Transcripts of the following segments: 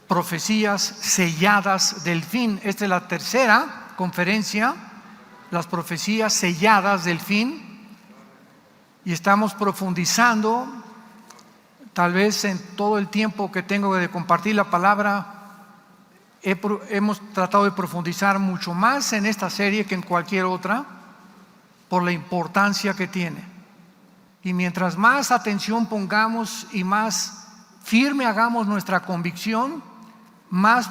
profecías selladas del fin. Esta es la tercera conferencia, las profecías selladas del fin, y estamos profundizando. Tal vez en todo el tiempo que tengo de compartir la palabra, hemos tratado de profundizar mucho más en esta serie que en cualquier otra, por la importancia que tiene. Y mientras más atención pongamos y más firme hagamos nuestra convicción, más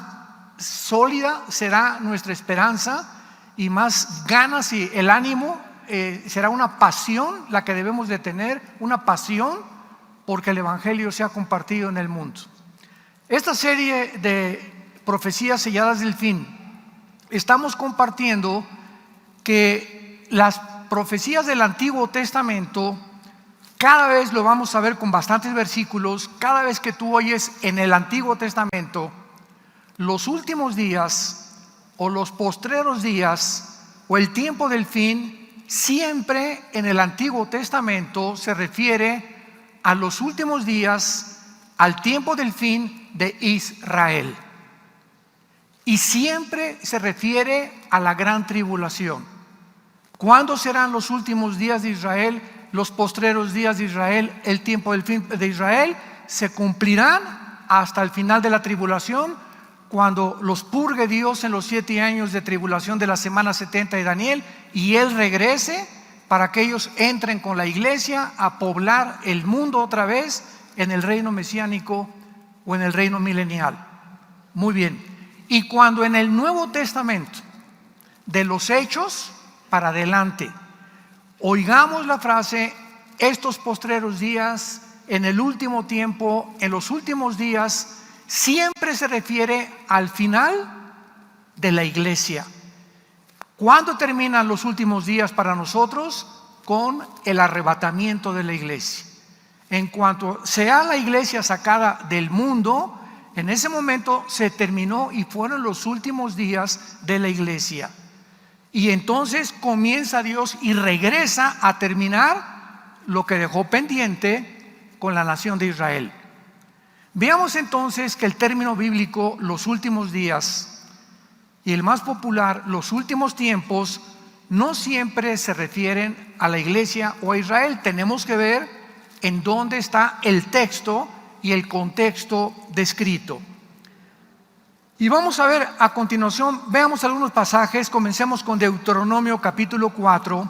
sólida será nuestra esperanza y más ganas y el ánimo, será una pasión la que debemos de tener, una pasión porque el Evangelio sea compartido en el mundo. Esta serie de profecías selladas del fin, estamos compartiendo que las profecías del Antiguo Testamento, cada vez lo vamos a ver con bastantes versículos. Cada vez que tú oyes en el Antiguo Testamento los últimos días o los postreros días o el tiempo del fin, siempre en el Antiguo Testamento se refiere a los últimos días, al tiempo del fin de Israel. Y siempre se refiere a la gran tribulación. ¿Cuándo serán los últimos días de Israel, los postreros días de Israel, el tiempo del fin de Israel? Se cumplirán hasta el final de la tribulación, cuando los purgue Dios en los 7 años de tribulación de la semana 70 de Daniel, y Él regrese para que ellos entren con la iglesia a poblar el mundo otra vez en el reino mesiánico o en el reino milenial. Muy bien. Y cuando en el Nuevo Testamento, de los Hechos para adelante, oigamos la frase estos postreros días, en el último tiempo, en los últimos días, siempre se refiere al final de la iglesia. ¿Cuándo terminan los últimos días para nosotros? Con el arrebatamiento de la iglesia. En cuanto sea la iglesia sacada del mundo, en ese momento se terminó y fueron los últimos días de la iglesia. Y entonces comienza Dios y regresa a terminar lo que dejó pendiente con la nación de Israel. Veamos entonces que el término bíblico, los últimos días, y el más popular, los últimos tiempos, no siempre se refieren a la iglesia o a Israel. Tenemos que ver en dónde está el texto y el contexto descrito. Y vamos a ver a continuación, veamos algunos pasajes. Comencemos con Deuteronomio capítulo 4,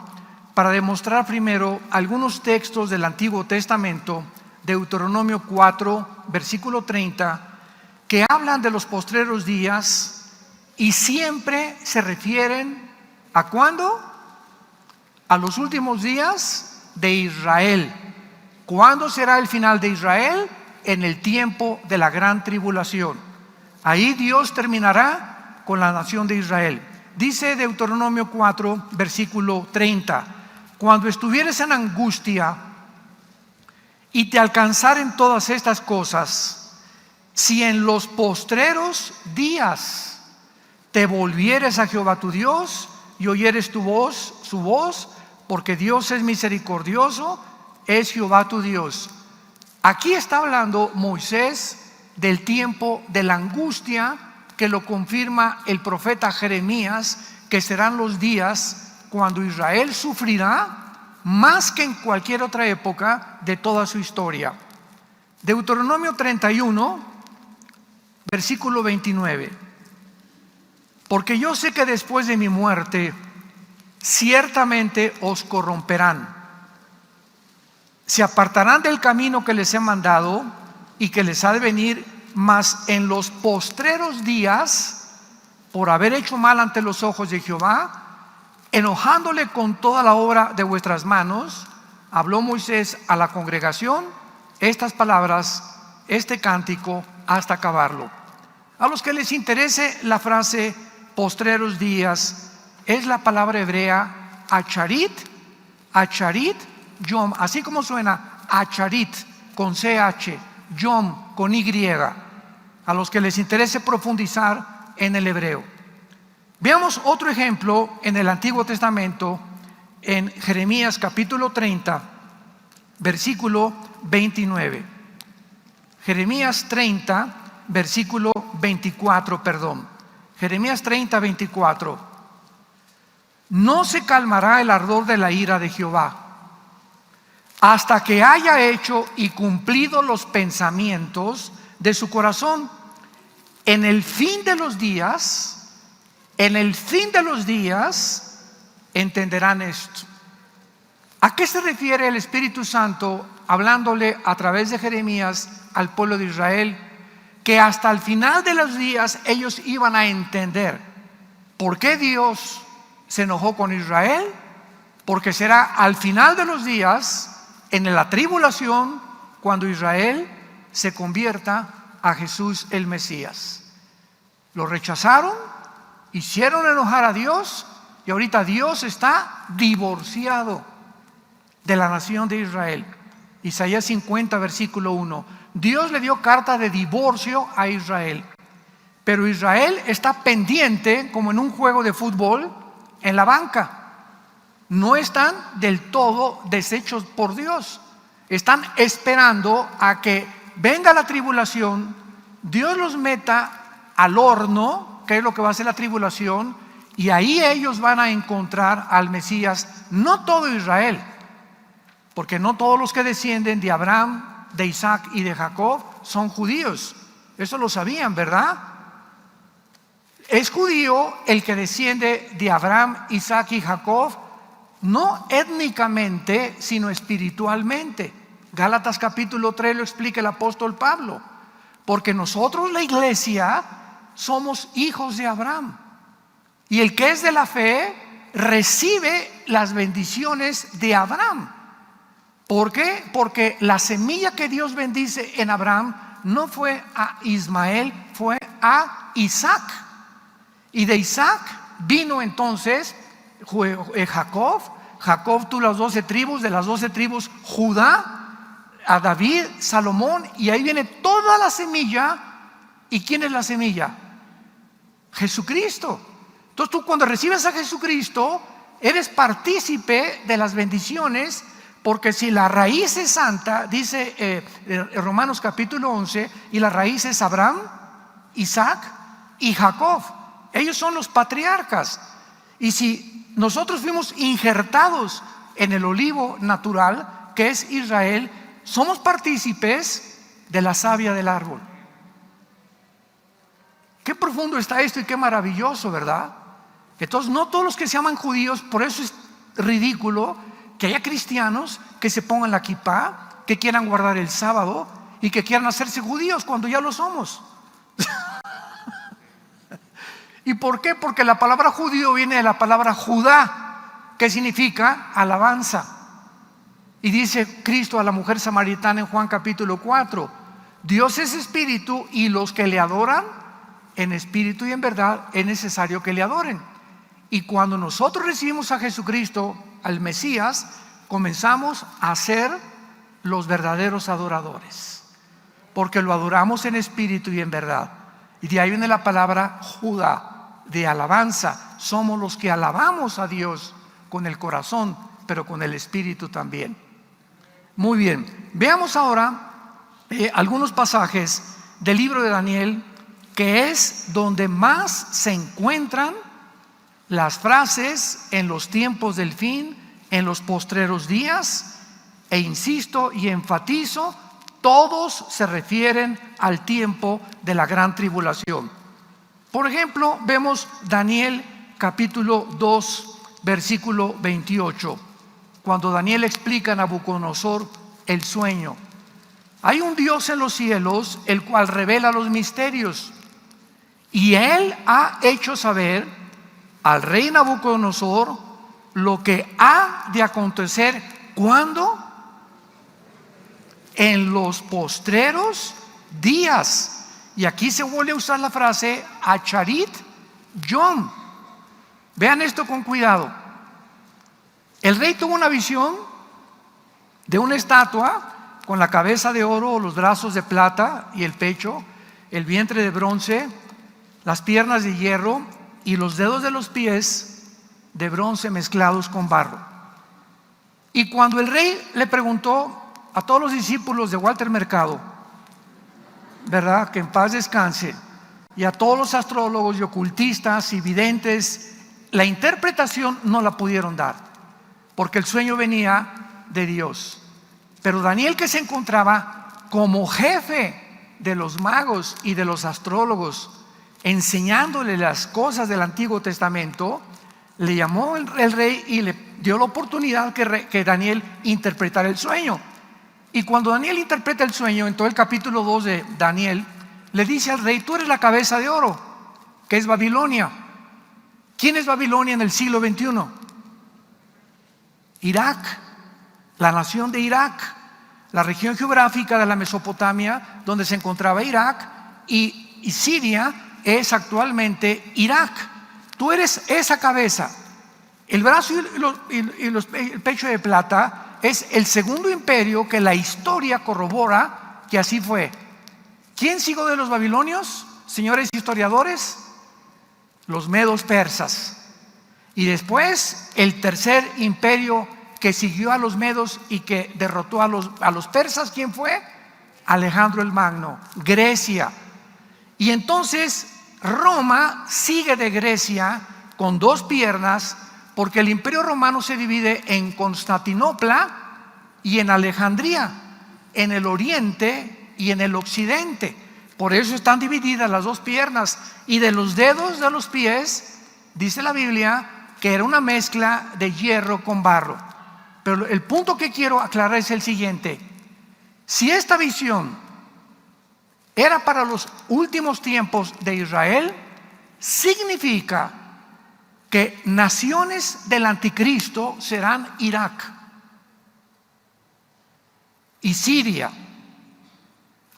para demostrar primero algunos textos del Antiguo Testamento. Deuteronomio 4, versículo 30, que hablan de los postreros días. Y siempre se refieren ¿a cuándo? A los últimos días de Israel. ¿Cuándo será el final de Israel? En el tiempo de la gran tribulación. Ahí Dios terminará con la nación de Israel. Dice Deuteronomio 4, versículo 30: cuando estuvieres en angustia y te alcanzaren todas estas cosas, si en los postreros días te volvieres a Jehová tu Dios y oyeres su voz, porque Dios es misericordioso, es Jehová tu Dios. Aquí está hablando Moisés del tiempo de la angustia, que lo confirma el profeta Jeremías, que serán los días cuando Israel sufrirá más que en cualquier otra época de toda su historia. Deuteronomio 31, versículo 29. Porque yo sé que después de mi muerte ciertamente os corromperán, se apartarán del camino que les he mandado y que les ha de venir, mas en los postreros días, por haber hecho mal ante los ojos de Jehová, enojándole con toda la obra de vuestras manos, habló Moisés a la congregación estas palabras, este cántico, hasta acabarlo. A los que les interese la frase postreros días, es la palabra hebrea acharit, yom, así como suena acharit con CH, yom con Y. A los que les interese profundizar en el hebreo, veamos otro ejemplo en el Antiguo Testamento, en Jeremías capítulo 30, versículo 29. Jeremías 30, versículo 24, perdón. Jeremías 30, 24. No se calmará el ardor de la ira de Jehová hasta que haya hecho y cumplido los pensamientos de su corazón. En el fin de los días, entenderán esto. ¿A qué se refiere el Espíritu Santo hablándole a través de Jeremías al pueblo de Israel? Que hasta el final de los días ellos iban a entender por qué Dios se enojó con Israel, porque será al final de los días, en la tribulación, cuando Israel se convierta a Jesús el Mesías. Lo rechazaron, hicieron enojar a Dios, y ahorita Dios está divorciado de la nación de Israel. Isaías 50, versículo 1. Dios le dio carta de divorcio a Israel, pero Israel está pendiente, como en un juego de fútbol, en la banca. No están del todo deshechos por Dios. Están esperando a que venga la tribulación, Dios los meta al horno, que es lo que va a ser la tribulación, y ahí ellos van a encontrar al Mesías. No todo Israel, porque no todos los que descienden de Abraham, de Isaac y de Jacob son judíos. Eso lo sabían, ¿verdad? Es judío el que desciende de Abraham, Isaac y Jacob, no étnicamente, sino espiritualmente. Gálatas capítulo 3 lo explica el apóstol Pablo. Porque nosotros, la iglesia, somos hijos de Abraham. Y el que es de la fe recibe las bendiciones de Abraham. ¿Por qué? Porque la semilla que Dios bendice en Abraham no fue a Ismael, fue a Isaac. Y de Isaac vino entonces Jacob. Jacob tuvo las 12 tribus, de las 12 tribus Judá, a David, Salomón, y ahí viene toda la semilla. ¿Y quién es la semilla? Jesucristo. Entonces tú, cuando recibes a Jesucristo, eres partícipe de las bendiciones, porque si la raíz es santa, dice Romanos capítulo 11, y la raíz es Abraham, Isaac y Jacob. Ellos son los patriarcas. Y si nosotros fuimos injertados en el olivo natural, que es Israel, somos partícipes de la savia del árbol. Qué profundo está esto y qué maravilloso, ¿verdad? Entonces, no todos los que se llaman judíos, por eso es ridículo que haya cristianos que se pongan la kipá, que quieran guardar el sábado y que quieran hacerse judíos cuando ya lo somos. ¿Y por qué? Porque la palabra judío viene de la palabra Judá, que significa alabanza. Y dice Cristo a la mujer samaritana en Juan capítulo 4: Dios es espíritu, y los que le adoran en espíritu y en verdad es necesario que le adoren. Y cuando nosotros recibimos a Jesucristo, al Mesías, comenzamos a ser los verdaderos adoradores, porque lo adoramos en espíritu y en verdad. Y de ahí viene la palabra Judá, de alabanza. Somos los que alabamos a Dios con el corazón, pero con el espíritu también. Muy bien, veamos ahora algunos pasajes del libro de Daniel, que es donde más se encuentran las frases en los tiempos del fin, en los postreros días, e insisto y enfatizo, todos se refieren al tiempo de la gran tribulación. Por ejemplo, vemos Daniel capítulo 2, versículo 28, cuando Daniel explica a Nabucodonosor el sueño. Hay un Dios en los cielos, el cual revela los misterios, y Él ha hecho saber al rey Nabucodonosor lo que ha de acontecer. ¿Cuándo? En los postreros días. Y aquí se vuelve a usar la frase Acharit Yom. Vean esto con cuidado. El rey tuvo una visión de una estatua con la cabeza de oro, los brazos de plata y el pecho, el vientre de bronce, las piernas de hierro y los dedos de los pies de bronce mezclados con barro. Y cuando el rey le preguntó a todos los discípulos de Walter Mercado, ¿verdad? Que en paz descanse. Y a todos los astrólogos y ocultistas y videntes, la interpretación no la pudieron dar, porque el sueño venía de Dios. Pero Daniel, que se encontraba como jefe de los magos y de los astrólogos, enseñándole las cosas del Antiguo Testamento, le llamó el rey y le dio la oportunidad que Daniel interpretara el sueño. Y cuando Daniel interpreta el sueño, en todo el capítulo 2 de Daniel, le dice al rey: tú eres la cabeza de oro, que es Babilonia. ¿Quién es Babilonia en el siglo XXI? Irak, la nación de Irak, la región geográfica de la Mesopotamia, donde se encontraba Irak, y Siria es actualmente Irak. Tú eres esa cabeza. El brazo y el pecho de plata es el segundo imperio que la historia corrobora que así fue. ¿Quién siguió de los babilonios, señores historiadores? Los medos persas. Y después el tercer imperio que siguió a los medos y que derrotó a los persas, ¿quién fue? Alejandro el Magno, Grecia. Y entonces Roma sigue de Grecia con dos piernas, porque el imperio romano se divide en Constantinopla y en Alejandría, en el oriente y en el occidente. Por eso están divididas las dos piernas. Y de los dedos de los pies, dice la Biblia, que era una mezcla de hierro con barro. Pero el punto que quiero aclarar es el siguiente: si esta visión era para los últimos tiempos de Israel, significa que naciones del anticristo serán Irak y Siria.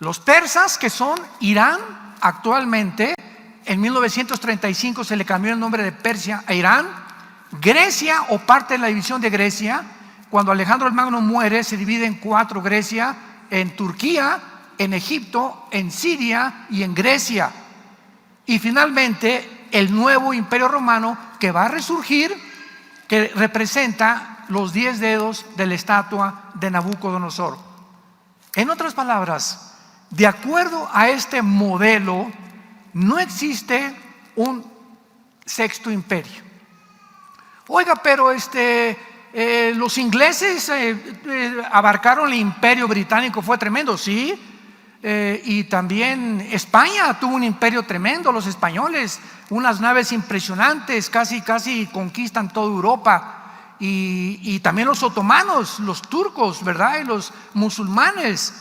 Los persas, que son Irán actualmente, en 1935 se le cambió el nombre de Persia a Irán. Grecia, o parte de la división de Grecia, cuando Alejandro el Magno muere, se divide en cuatro: Grecia, en Turquía, en Egipto, en Siria y en Grecia. Y finalmente el nuevo imperio romano, que va a resurgir, que representa los 10 dedos de la estatua de Nabucodonosor. En otras palabras, de acuerdo a este modelo, no existe un sexto imperio. Oiga, pero los ingleses abarcaron el imperio británico, fue tremendo, sí. Y también España tuvo un imperio tremendo, los españoles, unas naves impresionantes, casi conquistan toda Europa. Y también los otomanos, los turcos, ¿verdad? Y los musulmanes,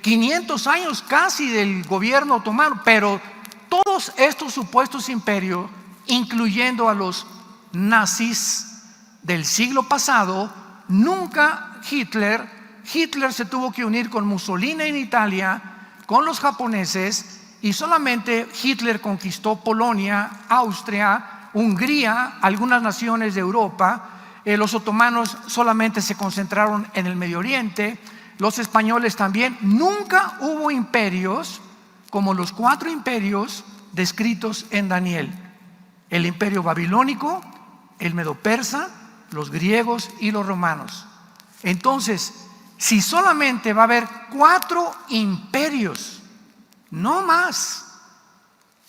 500 años casi del gobierno otomano. Pero todos estos supuestos imperios, incluyendo a los nazis del siglo pasado, nunca Hitler se tuvo que unir con Mussolini en Italia, con los japoneses, y solamente Hitler conquistó Polonia, Austria, Hungría, algunas naciones de Europa. Los otomanos solamente se concentraron en el Medio Oriente, los españoles también. Nunca hubo imperios como los 4 imperios descritos en Daniel: el imperio babilónico, el medo-persa, los griegos y los romanos. Entonces, si solamente va a haber 4 imperios, no más.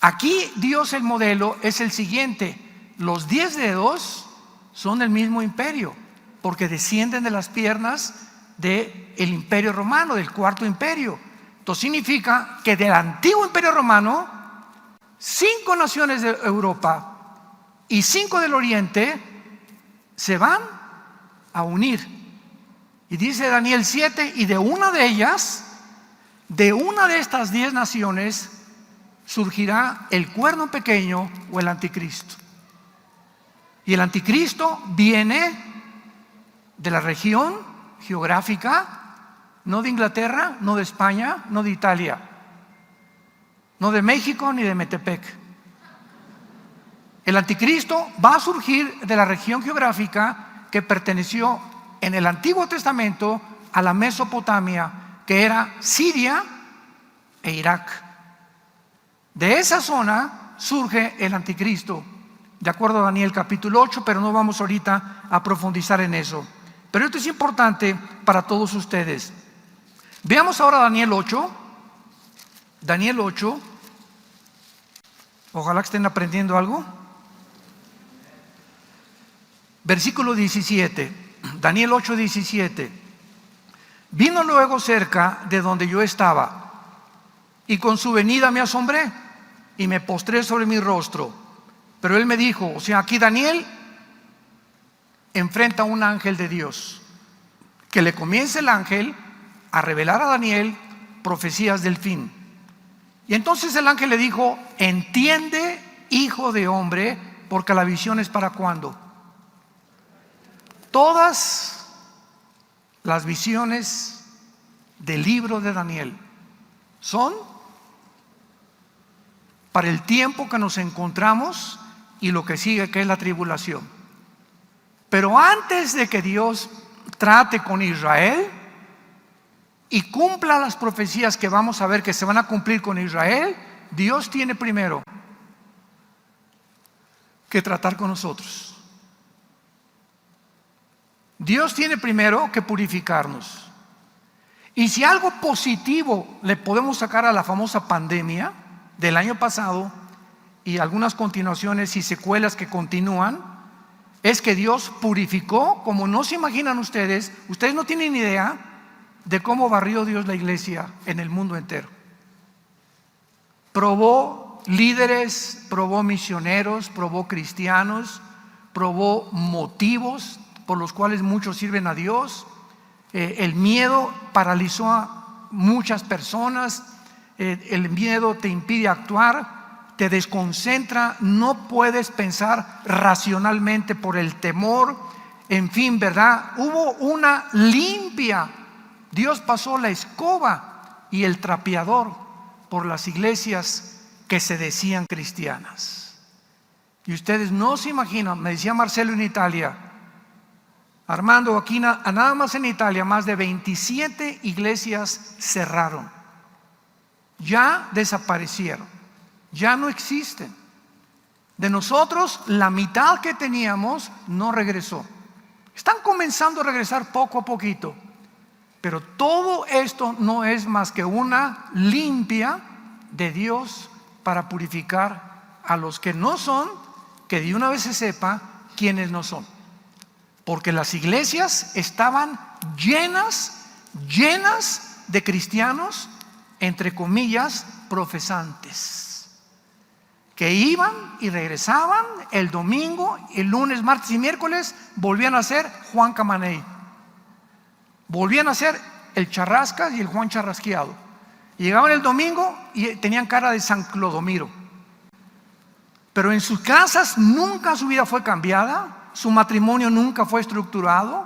Aquí Dios, el modelo es el siguiente: los 10 dedos son del mismo imperio, porque descienden de las piernas del imperio romano, del cuarto imperio. Esto significa que del antiguo imperio romano, 5 naciones de Europa y 5 del oriente se van a unir. Y dice Daniel 7, y de una de ellas, de una de estas 10 naciones, surgirá el cuerno pequeño, o el anticristo. Y el anticristo viene de la región geográfica, no de Inglaterra, no de España, no de Italia, no de México ni de Metepec. El anticristo va a surgir de la región geográfica que perteneció en el Antiguo Testamento a la Mesopotamia, que era Siria e Irak. De esa zona surge el anticristo, de acuerdo a Daniel capítulo 8, pero no vamos ahorita a profundizar en eso. Pero esto es importante para todos ustedes. Veamos ahora Daniel 8, Daniel 8. Ojalá que estén aprendiendo algo. Versículo 17. Daniel 8, 17. Vino luego cerca de donde yo estaba, y con su venida me asombré y me postré sobre mi rostro. Pero él me dijo, o sea, aquí Daniel enfrenta a un ángel de Dios, que le comienza el ángel a revelar a Daniel profecías del fin. Y entonces el ángel le dijo, entiende, hijo de hombre, porque la visión es para ¿cuándo? Todas las visiones del libro de Daniel son para el tiempo que nos encontramos y lo que sigue, que es la tribulación. Pero antes de que Dios trate con Israel y cumpla las profecías que vamos a ver que se van a cumplir con Israel, Dios tiene primero que tratar con nosotros. Dios tiene primero que purificarnos. Y si algo positivo le podemos sacar a la famosa pandemia del año pasado y algunas continuaciones y secuelas que continúan, es que Dios purificó como no se imaginan ustedes. Ustedes no tienen idea de cómo barrió Dios la iglesia en el mundo entero. Probó líderes, probó misioneros, probó cristianos, probó motivos por los cuales muchos sirven a Dios. El miedo paralizó a muchas personas. El miedo te impide actuar, te desconcentra, no puedes pensar racionalmente por el temor. En fin, ¿verdad? Hubo una limpia. Dios pasó la escoba y el trapeador por las iglesias que se decían cristianas. Y ustedes no se imaginan, me decía Marcelo en Italia, Armando, aquí nada más en Italia, más de 27 iglesias cerraron. Ya desaparecieron, ya no existen. De nosotros, la mitad que teníamos no regresó. Están comenzando a regresar poco a poquito. Pero todo esto no es más que una limpia de Dios para purificar a los que no son, que de una vez se sepa quiénes no son. Porque las iglesias estaban llenas de cristianos, entre comillas, profesantes, que iban y regresaban el domingo, el lunes, martes y miércoles, volvían a ser Juan Camaney, volvían a ser el Charrascas y el Juan Charrasqueado. Llegaban el domingo y tenían cara de San Clodomiro, pero en sus casas nunca su vida fue cambiada. Su matrimonio nunca fue estructurado,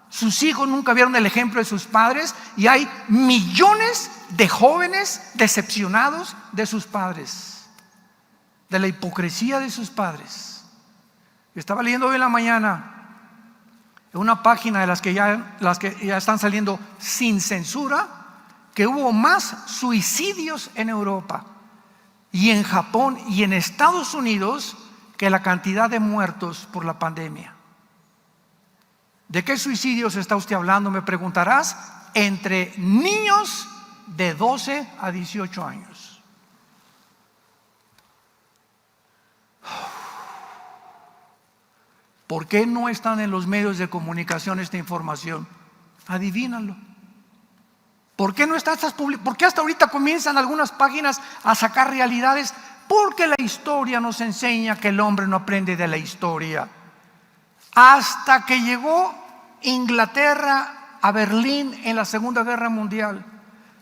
sus hijos nunca vieron el ejemplo de sus padres, y hay millones de jóvenes decepcionados de sus padres, de la hipocresía de sus padres. Estaba leyendo hoy en la mañana en una página de las que ya están saliendo sin censura, que hubo más suicidios en Europa y en Japón y en Estados Unidos que la cantidad de muertos por la pandemia. ¿De qué suicidios está usted hablando? Me preguntarás. Entre niños de 12 a 18 años. ¿Por qué no están en los medios de comunicación esta información? Adivínalo. ¿Por qué no está estas publicaciones? ¿Por qué hasta ahorita comienzan algunas páginas a sacar realidades? Porque la historia nos enseña que el hombre no aprende de la historia. Hasta que llegó Inglaterra a Berlín en la Segunda Guerra Mundial,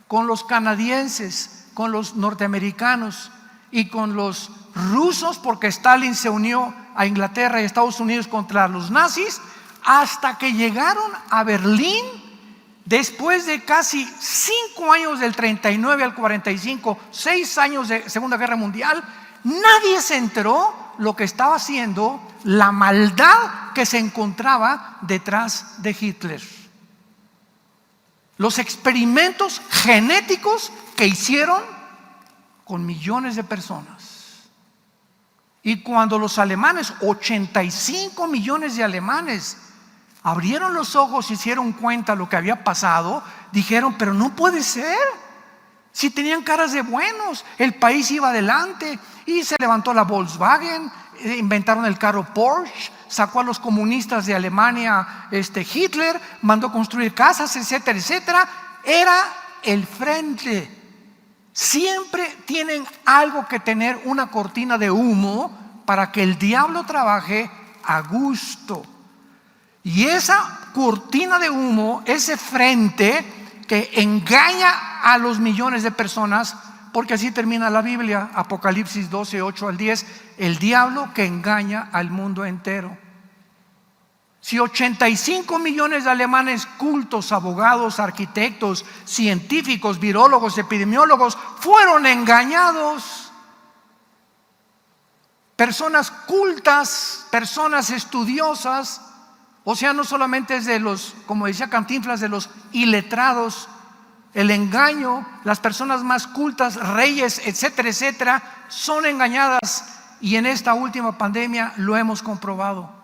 con los canadienses, con los norteamericanos y con los rusos, porque Stalin se unió a Inglaterra y Estados Unidos contra los nazis, hasta que llegaron a Berlín. Después de casi 5 años del 39 al 45, 6 años de Segunda Guerra Mundial, nadie se enteró lo que estaba haciendo la maldad que se encontraba detrás de Hitler. Los experimentos genéticos que hicieron con millones de personas. Y cuando los alemanes, 85 millones de alemanes, abrieron los ojos y se dieron cuenta de lo que había pasado, dijeron, pero no puede ser. Si tenían caras de buenos, el país iba adelante y se levantó la Volkswagen, inventaron el carro Porsche, sacó a los comunistas de Alemania Hitler, mandó construir casas, etcétera, etcétera. Era el frente. Siempre tienen algo que tener, una cortina de humo para que el diablo trabaje a gusto. Y esa cortina de humo, ese frente que engaña a los millones de personas, porque así termina la Biblia, Apocalipsis 12, 8 al 10, el diablo que engaña al mundo entero. Si 85 millones de alemanes cultos, abogados, arquitectos, científicos, virólogos, epidemiólogos fueron engañados, personas cultas, personas estudiosas, o sea, no solamente es de los, como decía Cantinflas, de los iletrados, el engaño, las personas más cultas, reyes, etcétera, etcétera, son engañadas, y en esta última pandemia lo hemos comprobado.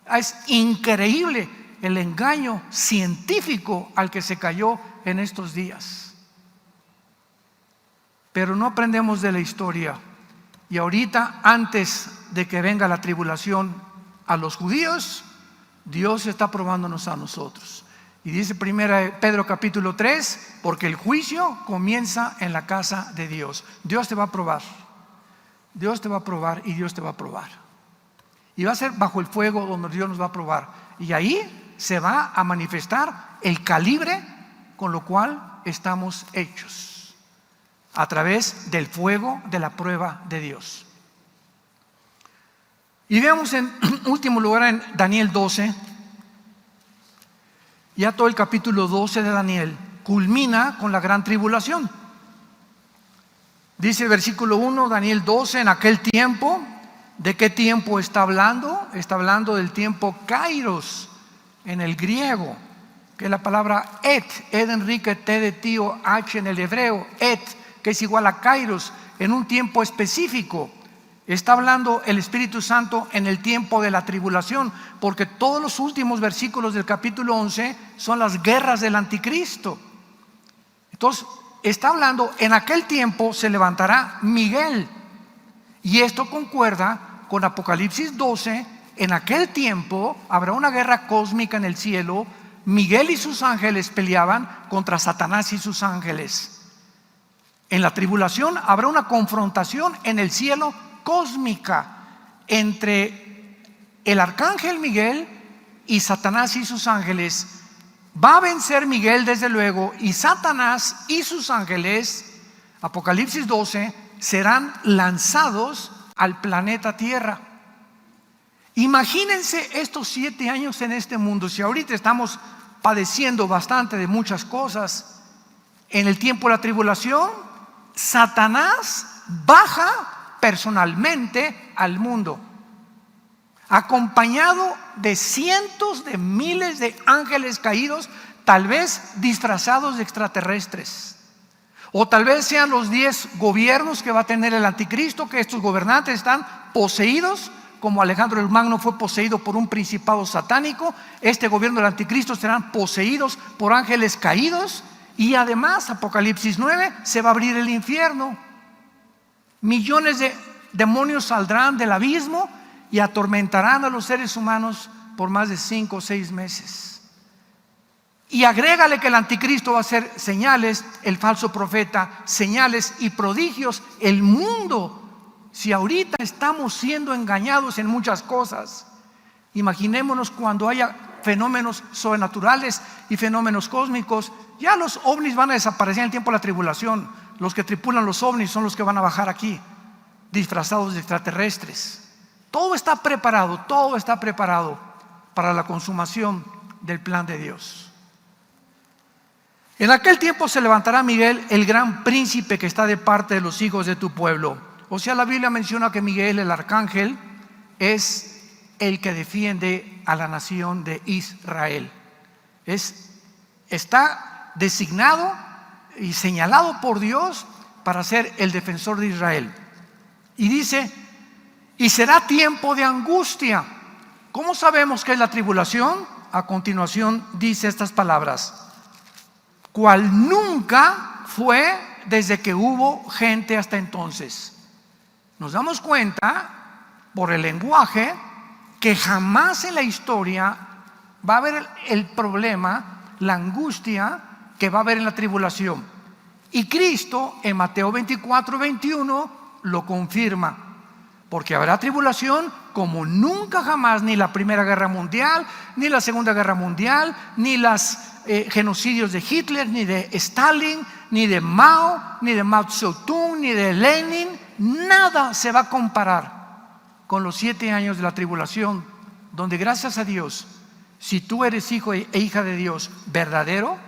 Es increíble el engaño científico al que se cayó en estos días. Pero no aprendemos de la historia. Y ahorita, antes de que venga la tribulación a los judíos, Dios está probándonos a nosotros. Y dice 1 Pedro capítulo 3, porque el juicio comienza en la casa de Dios. Dios te va a probar. Dios te va a probar y Dios te va a probar. Y va a ser bajo el fuego donde Dios nos va a probar. Y ahí se va a manifestar el calibre con lo cual estamos hechos, a través del fuego de la prueba de Dios. Y veamos en último lugar en Daniel 12. Ya todo el capítulo 12 de Daniel culmina con la gran tribulación. Dice el versículo 1, Daniel 12, en aquel tiempo. ¿De qué tiempo está hablando? Está hablando del tiempo kairos en el griego, que es la palabra et, ed Enrique, t de tío, h en el hebreo, et, que es igual a kairos, en un tiempo específico. Está hablando el Espíritu Santo en el tiempo de la tribulación, porque todos los últimos versículos del capítulo 11 son las guerras del anticristo. Entonces está hablando, en aquel tiempo se levantará Miguel, y esto concuerda con Apocalipsis 12. En aquel tiempo habrá una guerra cósmica en el cielo. Miguel y sus ángeles peleaban contra Satanás y sus ángeles. En la tribulación habrá una confrontación en el cielo cósmica entre el arcángel Miguel y Satanás y sus ángeles. Va a vencer Miguel desde luego, y Satanás y sus ángeles, Apocalipsis 12, serán lanzados al planeta Tierra. Imagínense estos 7 años en este mundo. Si ahorita estamos padeciendo bastante de muchas cosas, en el tiempo de la tribulación, Satanás baja personalmente al mundo, acompañado de cientos de miles de ángeles caídos, tal vez disfrazados de extraterrestres. O tal vez sean los 10 gobiernos que va a tener el anticristo, que estos gobernantes están poseídos, como Alejandro el Magno fue poseído por un principado satánico. Este gobierno del anticristo serán poseídos por ángeles caídos. Y además, Apocalipsis 9, se va a abrir el infierno. Millones de demonios saldrán del abismo y atormentarán a los seres humanos por más de 5 o 6 meses. Y agrégale que el anticristo va a hacer señales, el falso profeta, señales y prodigios. El mundo, si ahorita estamos siendo engañados en muchas cosas, imaginémonos cuando haya fenómenos sobrenaturales y fenómenos cósmicos. Ya los ovnis van a desaparecer en el tiempo de la tribulación. Los que tripulan los ovnis son los que van a bajar aquí, disfrazados de extraterrestres. Todo está preparado para la consumación del plan de Dios. En aquel tiempo se levantará Miguel, el gran príncipe que está de parte de los hijos de tu pueblo. O sea, la Biblia menciona que Miguel, el arcángel, es el que defiende a la nación de Israel. Está designado y señalado por Dios para ser el defensor de Israel. Y dice, y será tiempo de angustia. ¿Cómo sabemos que es la tribulación? A continuación dice estas palabras: cual nunca fue desde que hubo gente hasta entonces. Nos damos cuenta por el lenguaje que jamás en la historia va a haber el problema, la angustia que va a haber en la tribulación. Y Cristo en Mateo 24:21 lo confirma, porque habrá tribulación como nunca jamás, ni la Primera Guerra Mundial, ni la Segunda Guerra Mundial, ni los genocidios de Hitler, ni de Stalin, ni de Mao, ni de Mao Zedong, ni de Lenin. Nada se va a comparar con los 7 años de la tribulación, donde gracias a Dios, si tú eres hijo e hija de Dios verdadero,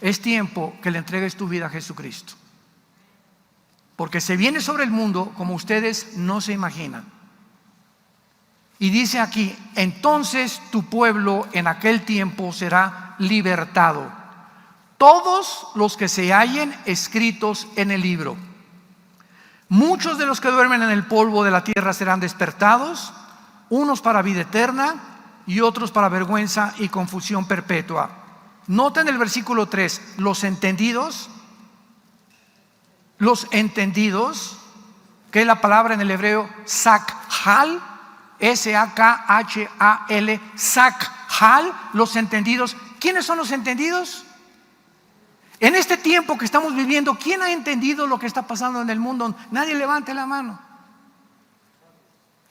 es tiempo que le entregues tu vida a Jesucristo, porque se viene sobre el mundo como ustedes no se imaginan. Y dice aquí: entonces tu pueblo en aquel tiempo será libertado, todos los que se hallen escritos en el libro. Muchos de los que duermen en el polvo de la tierra serán despertados, unos para vida eterna y otros para vergüenza y confusión perpetua. Noten el versículo 3, los entendidos, que es la palabra en el hebreo sakhal, S-A-K-H-A-L, sakhal, los entendidos. ¿Quiénes son los entendidos? En este tiempo que estamos viviendo, ¿quién ha entendido lo que está pasando en el mundo? Nadie levante la mano.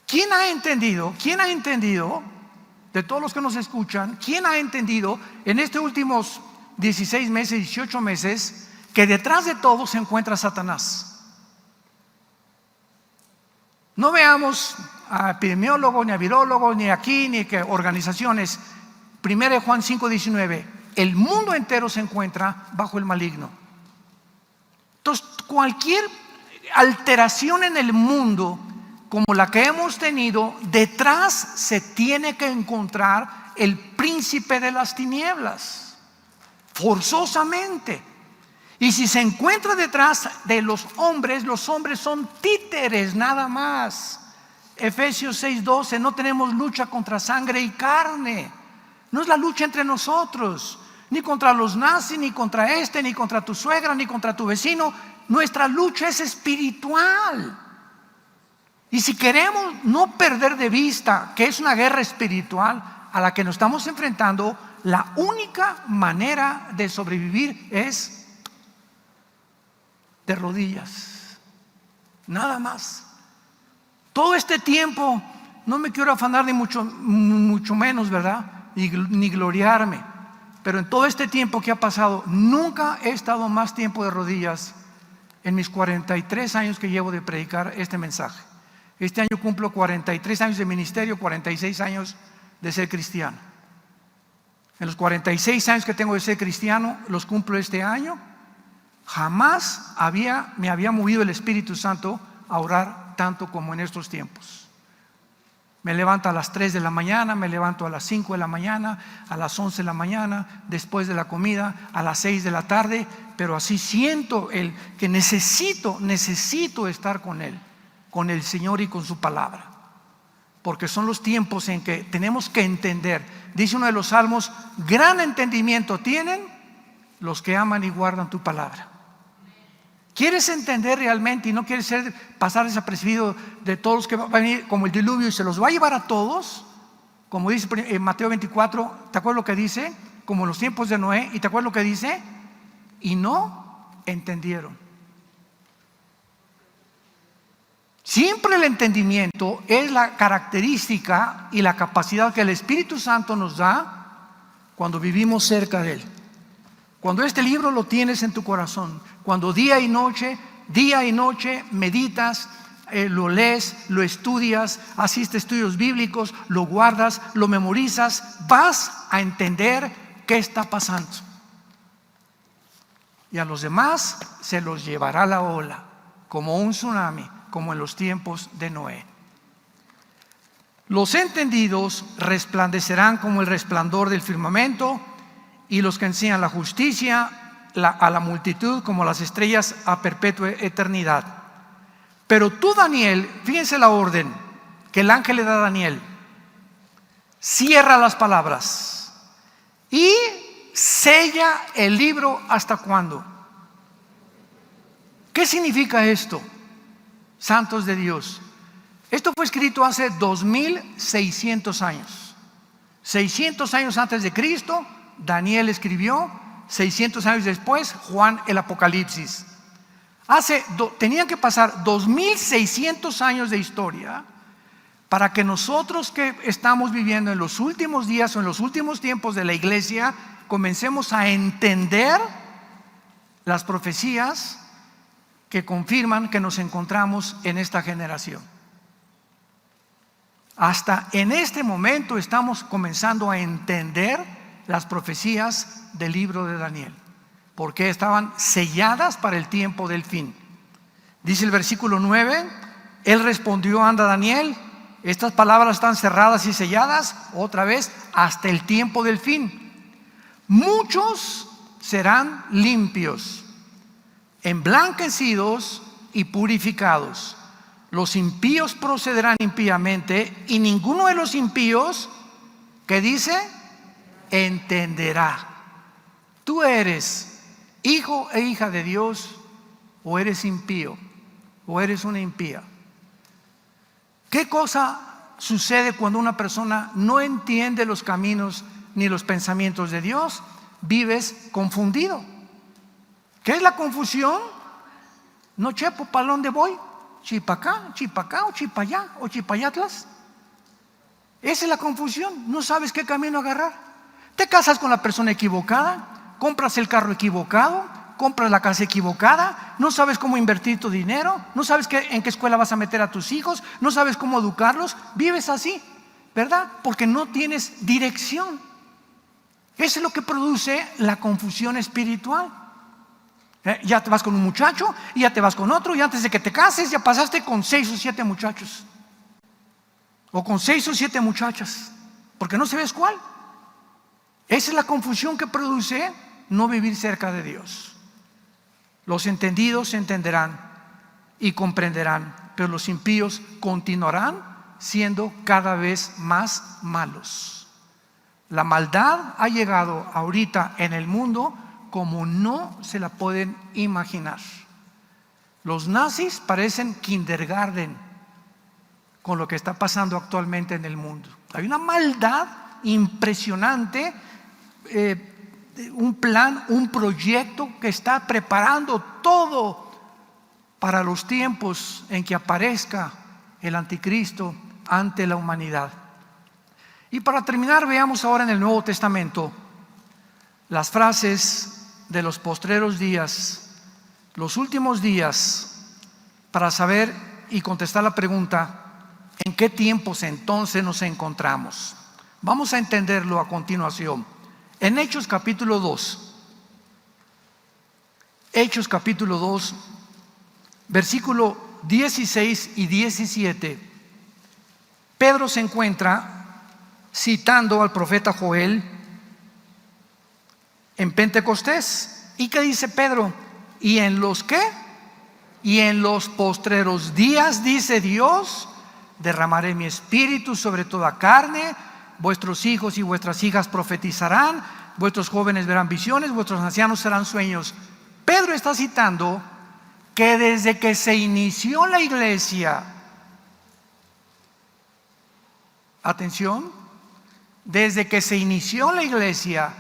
¿Quién ha entendido? ¿Quién ha entendido? De todos los que nos escuchan, ¿quién ha entendido en estos últimos 16 meses, 18 meses, que detrás de todo se encuentra Satanás? No veamos a epidemiólogos, ni a virólogos, ni aquí, ni que organizaciones. 1 Juan 5:19. El mundo entero se encuentra bajo el maligno. Entonces, cualquier alteración en el mundo como la que hemos tenido, detrás se tiene que encontrar el príncipe de las tinieblas, forzosamente. Y si se encuentra detrás de los hombres son títeres nada más. Efesios 6:12, no tenemos lucha contra sangre y carne. No es la lucha entre nosotros, ni contra los nazis, ni contra ni contra tu suegra, ni contra tu vecino. Nuestra lucha es espiritual. Y si queremos no perder de vista que es una guerra espiritual a la que nos estamos enfrentando, la única manera de sobrevivir es de rodillas, nada más. Todo este tiempo, no me quiero afanar ni mucho menos, ¿verdad? Ni gloriarme, pero en todo este tiempo que ha pasado, nunca he estado más tiempo de rodillas en mis 43 años que llevo de predicar este mensaje. Este año cumplo 43 años de ministerio, 46 años de ser cristiano. En los 46 años que tengo de ser cristiano, los cumplo este año. Jamás me había movido el Espíritu Santo a orar tanto como en estos tiempos. Me levanto a las 3 de la mañana, me levanto a las 5 de la mañana, a las 11 de la mañana, después de la comida, a las 6 de la tarde, pero así siento que necesito estar con Él, con el Señor y con su palabra, porque son los tiempos en que tenemos que entender. Dice uno de los salmos: gran entendimiento tienen los que aman y guardan tu palabra. ¿Quieres entender realmente y no quieres pasar desapercibido de todos los que van a venir como el diluvio y se los va a llevar a todos? Como dice en Mateo 24, ¿te acuerdas lo que dice? Como en los tiempos de Noé. ¿Y te acuerdas lo que dice? Y no entendieron. Siempre el entendimiento es la característica y la capacidad que el Espíritu Santo nos da cuando vivimos cerca de Él. Cuando este libro lo tienes en tu corazón, cuando día y noche meditas, lo lees, lo estudias, asistes a estudios bíblicos, lo guardas, lo memorizas, vas a entender qué está pasando. Y a los demás se los llevará la ola, como un tsunami, como en los tiempos de Noé. Los entendidos resplandecerán como el resplandor del firmamento, y los que enseñan la justicia a la multitud como las estrellas a perpetua eternidad. Pero tú, Daniel, fíjense la orden que el ángel le da a Daniel: cierra las palabras y sella el libro. ¿Hasta cuándo? ¿Qué significa esto, santos de Dios? Esto fue escrito hace 2600 años. 600 años antes de Cristo, Daniel escribió. 600 años después, Juan el Apocalipsis. Tenían que pasar 2600 años de historia para que nosotros que estamos viviendo en los últimos días o en los últimos tiempos de la iglesia comencemos a entender las profecías que confirman que nos encontramos en esta generación. Hasta en este momento estamos comenzando a entender las profecías del libro de Daniel, porque estaban selladas para el tiempo del fin. Dice el versículo 9: Él respondió, anda Daniel, estas palabras están cerradas y selladas otra vez hasta el tiempo del fin. Muchos serán limpios, emblanquecidos y purificados. Los impíos procederán impíamente, y ninguno de los impíos, ¿qué dice? Entenderá. ¿Tú eres hijo e hija de Dios o eres impío o eres una impía? ¿Qué cosa sucede cuando una persona no entiende los caminos ni los pensamientos de Dios? Vives confundido. ¿Qué es la confusión? No chepo, ¿para dónde voy? ¿Chipacá o chipallá o chipayatlas? Esa es la confusión. No sabes qué camino agarrar. Te casas con la persona equivocada, compras el carro equivocado, compras la casa equivocada, no sabes cómo invertir tu dinero, no sabes en qué escuela vas a meter a tus hijos, no sabes cómo educarlos. Vives así, ¿verdad? Porque no tienes dirección. Eso es lo que produce la confusión espiritual. Ya te vas con un muchacho y ya te vas con otro, y antes de que te cases ya pasaste con 6 o 7 muchachos o con 6 o 7 muchachas, porque no sabes cuál. Esa es la confusión que produce no vivir cerca de Dios. Los entendidos entenderán y comprenderán, pero los impíos continuarán siendo cada vez más malos. La maldad ha llegado ahorita en el mundo como no se la pueden imaginar. Los nazis parecen kindergarten con lo que está pasando actualmente en el mundo. Hay una maldad impresionante, un plan, un proyecto que está preparando todo para los tiempos en que aparezca el anticristo ante la humanidad. Y para terminar, veamos ahora en el Nuevo Testamento las frases de los postreros días, los últimos días, para saber y contestar la pregunta: ¿en qué tiempos entonces nos encontramos? Vamos a entenderlo a continuación. En Hechos capítulo 2, Hechos capítulo 2, versículo 16 y 17, Pedro se encuentra citando al profeta Joel en Pentecostés. ¿Y qué dice Pedro? ¿Y en los qué? Y en los postreros días, dice Dios, derramaré mi espíritu sobre toda carne. Vuestros hijos y vuestras hijas profetizarán, vuestros jóvenes verán visiones, vuestros ancianos serán sueños. Pedro está citando que desde que se inició la iglesia, atención, desde que se inició la iglesia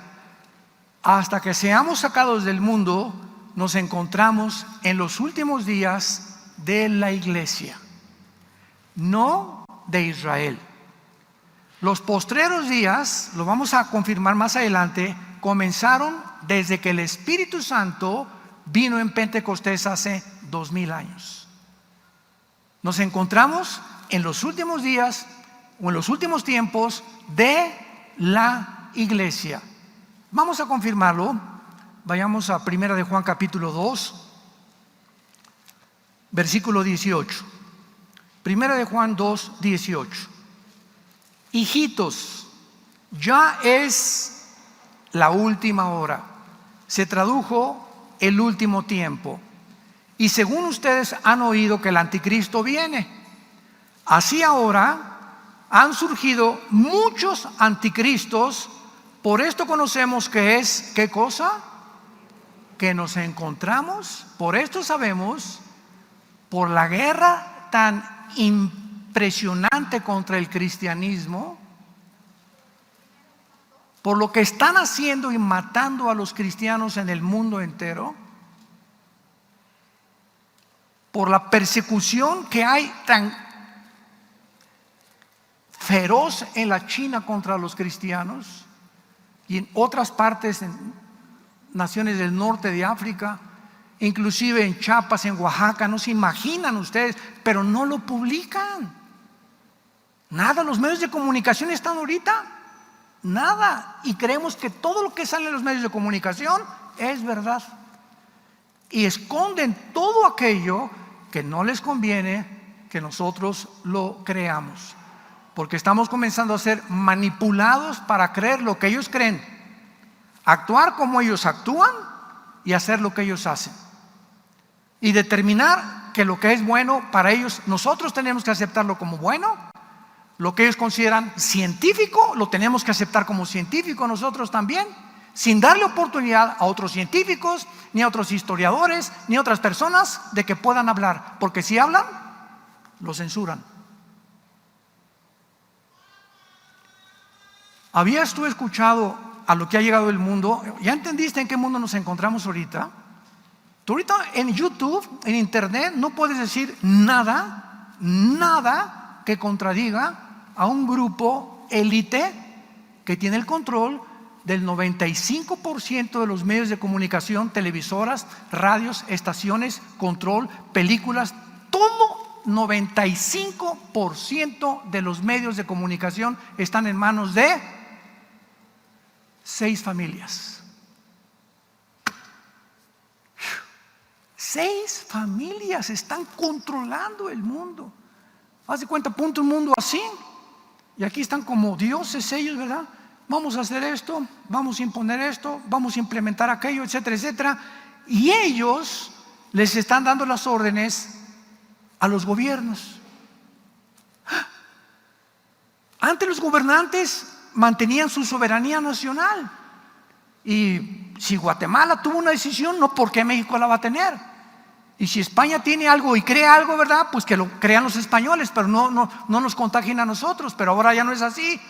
hasta que seamos sacados del mundo, nos encontramos en los últimos días de la iglesia, no de Israel. Los postreros días, lo vamos a confirmar más adelante, comenzaron desde que el Espíritu Santo vino en Pentecostés hace 2000 años. Nos encontramos en los últimos días o en los últimos tiempos de la iglesia. Vamos a confirmarlo. Vayamos a 1 de Juan capítulo 2, versículo 18. 1 de Juan 2, 18. Hijitos, ya es la última hora. Se tradujo el último tiempo. Y según ustedes han oído que el anticristo viene, así ahora han surgido muchos anticristos. Por esto conocemos que es, ¿qué cosa? que nos encontramos, por esto sabemos, por la guerra tan impresionante contra el cristianismo, por lo que están haciendo y matando a los cristianos en el mundo entero, por la persecución que hay tan feroz en la China contra los cristianos y en otras partes, en naciones del norte de África, inclusive en Chiapas, en Oaxaca. No se imaginan ustedes, pero no lo publican. Nada, los medios de comunicación están ahorita, nada, y creemos que todo lo que sale en los medios de comunicación es verdad, y esconden todo aquello que no les conviene que nosotros lo creamos, porque estamos comenzando a ser manipulados para creer lo que ellos creen, actuar como ellos actúan y hacer lo que ellos hacen, y determinar que lo que es bueno para ellos, nosotros tenemos que aceptarlo como bueno. Lo que ellos consideran científico, lo tenemos que aceptar como científico nosotros también, sin darle oportunidad a otros científicos, ni a otros historiadores, ni a otras personas de que puedan hablar, porque si hablan, lo censuran. ¿Habías tú escuchado a lo que ha llegado el mundo? ¿Ya entendiste en qué mundo nos encontramos ahorita? Tú ahorita en YouTube, en internet, no puedes decir nada que contradiga a un grupo élite que tiene el control del 95% de los medios de comunicación, televisoras, radios, estaciones, control, películas, todo 95% de los medios de comunicación están en manos de 6 familias. 6 familias están controlando el mundo. Haz de cuenta, ponte un mundo así, y aquí están como dioses ellos, ¿verdad? Vamos a hacer esto, vamos a imponer esto, vamos a implementar aquello, etcétera, etcétera. Y ellos les están dando las órdenes a los gobiernos. Antes los gobernantes mantenían su soberanía nacional, y si Guatemala tuvo una decisión, no, ¿por qué México la va a tener? Y si España tiene algo y crea algo, ¿verdad? Pues que lo crean los españoles, pero no nos contagien a nosotros. Pero ahora ya no es así.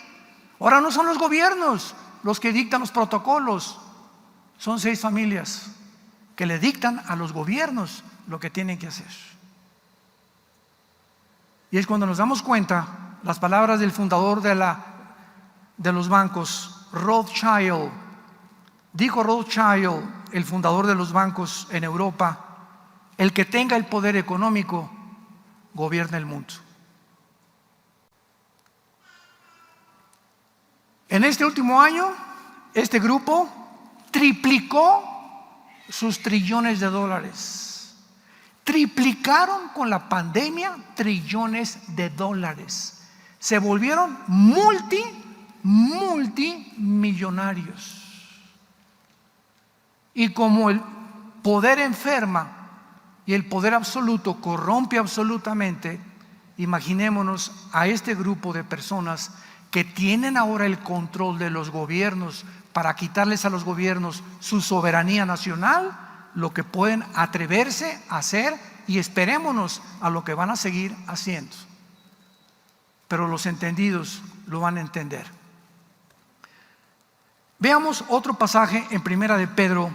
Ahora no son los gobiernos los que dictan los protocolos, son 6 familias que le dictan a los gobiernos lo que tienen que hacer. Y es cuando nos damos cuenta, las palabras del fundador de los bancos, Rothschild. Dijo Rothschild, el fundador de los bancos en Europa: el que tenga el poder económico gobierna el mundo. En este último año, este grupo triplicó sus trillones de dólares. Triplicaron con la pandemia trillones de dólares. Se volvieron multimillonarios. Y como el poder enferma y el poder absoluto corrompe absolutamente, imaginémonos a este grupo de personas que tienen ahora el control de los gobiernos para quitarles a los gobiernos su soberanía nacional, lo que pueden atreverse a hacer, y esperémonos a lo que van a seguir haciendo. Pero los entendidos lo van a entender. Veamos otro pasaje en Primera de Pedro,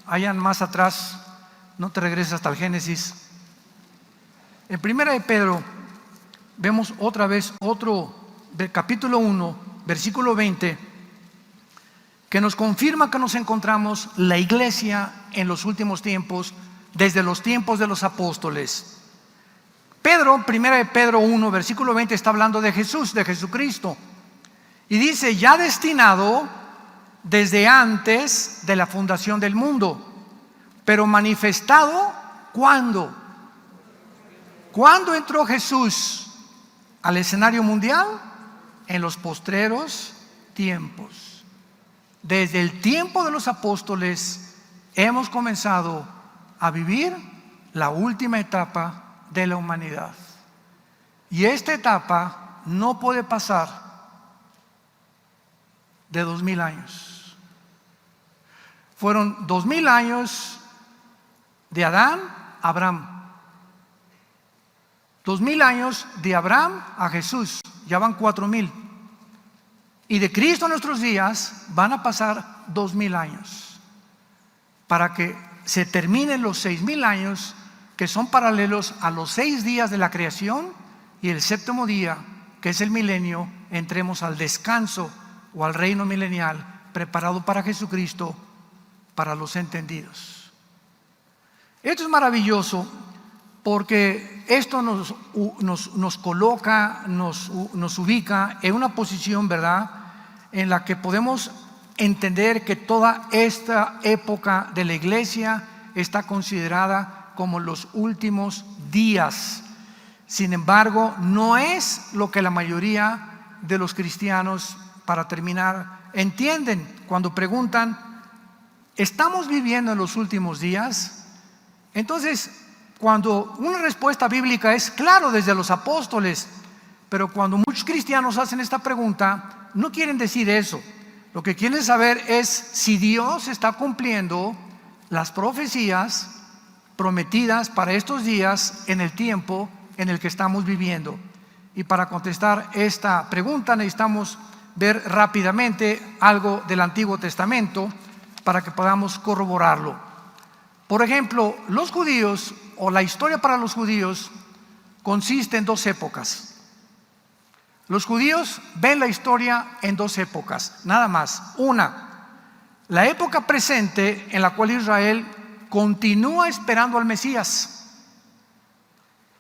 allá más atrás. No te regreses hasta el Génesis. En Primera de Pedro vemos otra vez otro del capítulo 1, versículo 20, que nos confirma que nos encontramos la iglesia en los últimos tiempos, desde los tiempos de los apóstoles. Pedro, Primera de Pedro 1, versículo 20, está hablando de Jesús, de Jesucristo, y dice: ya destinado desde antes de la fundación del mundo, pero manifestado, ¿cuándo? ¿Cuándo entró Jesús al escenario mundial? En los postreros tiempos. Desde el tiempo de los apóstoles hemos comenzado a vivir la última etapa de la humanidad. Y esta etapa no puede pasar de 2000 años. fueron 2000 años de Adán a Abraham. 2000 años de Abraham a Jesús, ya van 4000. Y de Cristo a nuestros días van a pasar 2000 años para que se terminen los 6000 años que son paralelos a los 6 días de la creación, y el séptimo día, que es el milenio, entremos al descanso o al reino milenial preparado para Jesucristo, para los entendidos. Esto es maravilloso porque esto nos coloca, nos ubica en una posición, ¿verdad?, en la que podemos entender que toda esta época de la iglesia está considerada como los últimos días. Sin embargo, no es lo que la mayoría de los cristianos, para terminar, entienden cuando preguntan: ¿estamos viviendo en los últimos días? Entonces, cuando una respuesta bíblica es claro desde los apóstoles, pero cuando muchos cristianos hacen esta pregunta, no quieren decir eso. Lo que quieren saber es si Dios está cumpliendo las profecías prometidas para estos días en el tiempo en el que estamos viviendo. Y para contestar esta pregunta necesitamos ver rápidamente algo del Antiguo Testamento para que podamos corroborarlo. Por ejemplo, los judíos, o la historia para los judíos, consiste en 2 épocas. Los judíos ven la historia en 2 épocas, nada más. Una, la época presente en la cual Israel continúa esperando al Mesías.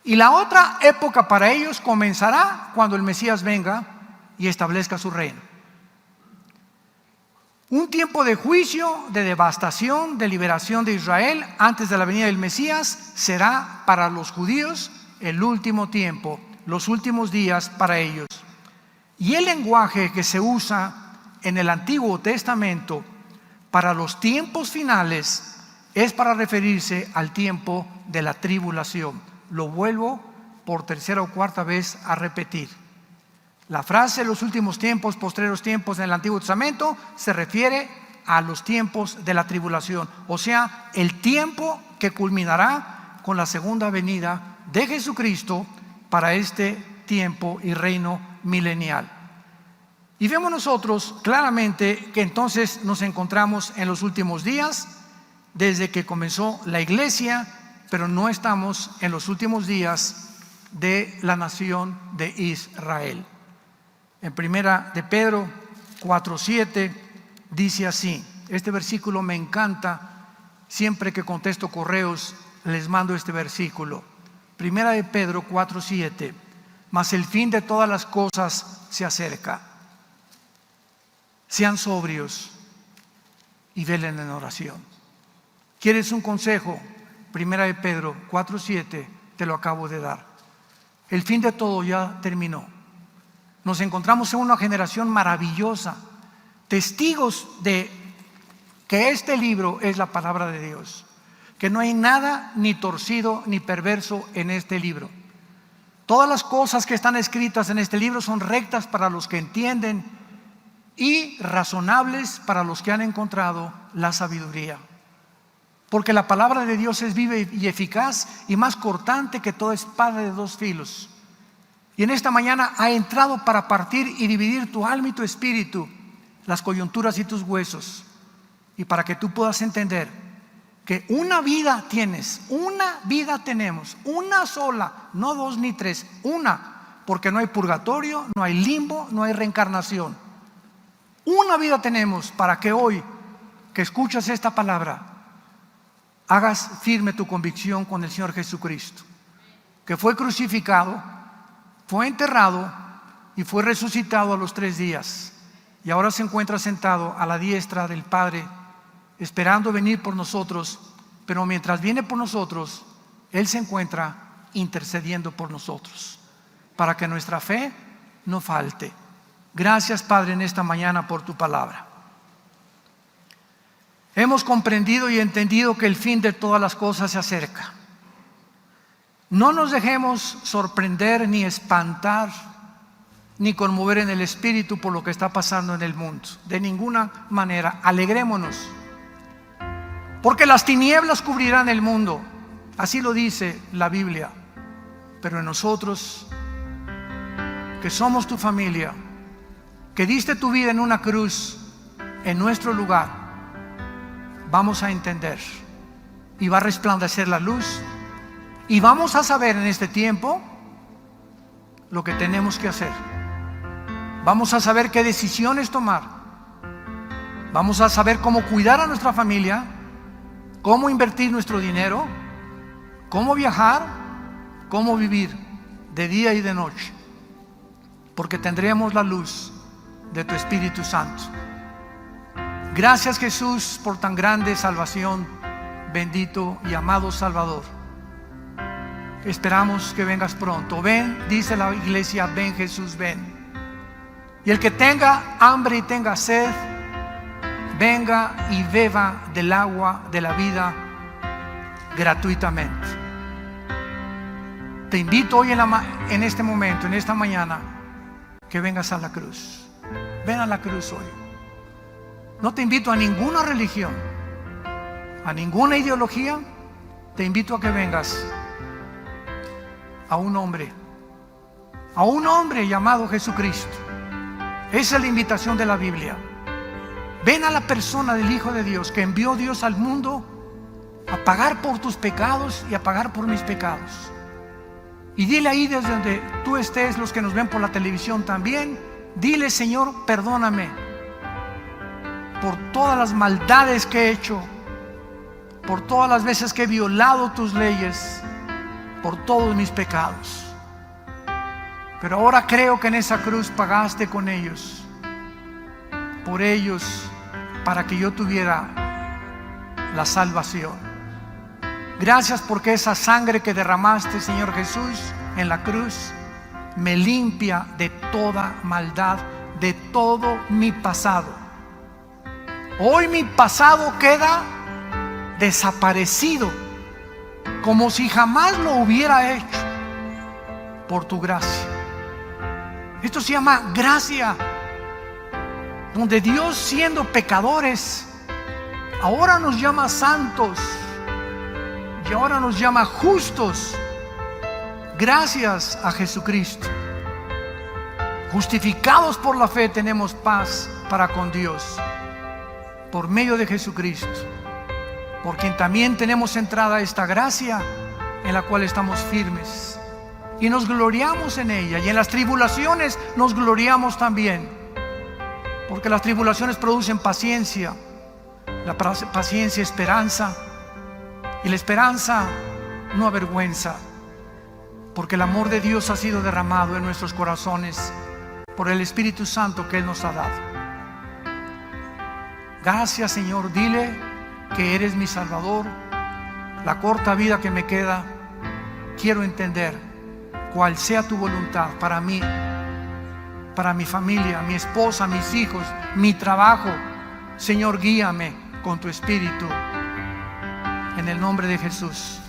Y la otra época para ellos comenzará cuando el Mesías venga y establezca su reino. Un tiempo de juicio, de devastación, de liberación de Israel antes de la venida del Mesías será para los judíos el último tiempo, los últimos días para ellos. Y el lenguaje que se usa en el Antiguo Testamento para los tiempos finales es para referirse al tiempo de la tribulación. Lo vuelvo por tercera o cuarta vez a repetir. La frase los últimos tiempos, postreros tiempos en el Antiguo Testamento se refiere a los tiempos de la tribulación, o sea, el tiempo que culminará con la segunda venida de Jesucristo para este tiempo y reino milenial. Y vemos nosotros claramente que entonces nos encontramos en los últimos días desde que comenzó la iglesia, pero no estamos en los últimos días de la nación de Israel. En primera de Pedro 4:7 dice así, este versículo me encanta, siempre que contesto correos les mando este versículo. Primera de Pedro 4:7, mas el fin de todas las cosas se acerca. Sean sobrios y velen en oración. ¿Quieres un consejo? Primera de Pedro 4:7, te lo acabo de dar. El fin de todo ya terminó. Nos encontramos en una generación maravillosa, testigos de que este libro es la palabra de Dios, que no hay nada ni torcido ni perverso en este libro. Todas las cosas que están escritas en este libro son rectas para los que entienden y razonables para los que han encontrado la sabiduría. Porque la palabra de Dios es viva y eficaz y más cortante que toda espada de 2 filos. Y en esta mañana ha entrado para partir y dividir tu alma y tu espíritu, las coyunturas y tus huesos, y para que tú puedas entender que una vida tienes, una vida tenemos, una sola, no 2 ni 3, una, porque no hay purgatorio, no hay limbo, no hay reencarnación. Una vida tenemos para que hoy que escuchas esta palabra hagas firme tu convicción con el Señor Jesucristo, que fue crucificado, fue enterrado y fue resucitado a los 3 días, y ahora se encuentra sentado a la diestra del Padre, esperando venir por nosotros. Pero mientras viene por nosotros, Él se encuentra intercediendo por nosotros, para que nuestra fe no falte. Gracias, Padre, en esta mañana por tu palabra. Hemos comprendido y entendido que el fin de todas las cosas se acerca. No nos dejemos sorprender ni espantar ni conmover en el espíritu por lo que está pasando en el mundo. De ninguna manera. Alegrémonos Porque las tinieblas cubrirán el mundo. Así lo dice la Biblia. Pero en nosotros, que somos tu familia, que diste tu vida en una cruz, en nuestro lugar, vamos a entender. Y va a resplandecer la luz. Y vamos a saber en este tiempo lo que tenemos que hacer. Vamos a saber qué decisiones tomar. Vamos a saber cómo cuidar a nuestra familia, cómo invertir nuestro dinero, cómo viajar, cómo vivir de día y de noche. Porque tendremos la luz de tu Espíritu Santo. Gracias, Jesús, por tan grande salvación, bendito y amado Salvador. Esperamos que vengas pronto. Ven, dice la iglesia, ven Jesús, ven. Y el que tenga hambre y tenga sed, venga y beba del agua de la vida gratuitamente. Te invito hoy en este momento, en esta mañana, que vengas a la cruz. Ven a la cruz hoy. No te invito a ninguna religión, a ninguna ideología. Te invito a que vengas a un hombre llamado Jesucristo. Esa es la invitación de la Biblia. Ven a la persona del Hijo de Dios, que envió Dios al mundo a pagar por tus pecados y a pagar por mis pecados. Y dile ahí desde donde tú estés, los que nos ven por la televisión también, dile: Señor, perdóname por todas las maldades que he hecho, por todas las veces que he violado tus leyes, por todos mis pecados. Pero ahora creo que en esa cruz pagaste con ellos, por ellos, para que yo tuviera la salvación. Gracias porque esa sangre que derramaste, Señor Jesús, en la cruz, me limpia de toda maldad, de todo mi pasado. Hoy mi pasado queda desaparecido, como si jamás lo hubiera hecho, por tu gracia. Esto se llama gracia, donde Dios, siendo pecadores, ahora nos llama santos y ahora nos llama justos. Gracias a Jesucristo. Justificados por la fe, tenemos paz para con Dios por medio de Jesucristo, por quien también tenemos entrada a esta gracia en la cual estamos firmes y nos gloriamos en ella. Y en las tribulaciones nos gloriamos también, porque las tribulaciones producen paciencia, la paciencia esperanza, y la esperanza no avergüenza, porque el amor de Dios ha sido derramado en nuestros corazones por el Espíritu Santo que Él nos ha dado. Gracias, Señor. Dile que eres mi Salvador. La corta vida que me queda, quiero entender cuál sea tu voluntad para mí, para mi familia, mi esposa, mis hijos, mi trabajo. Señor, guíame con tu Espíritu, en el nombre de Jesús.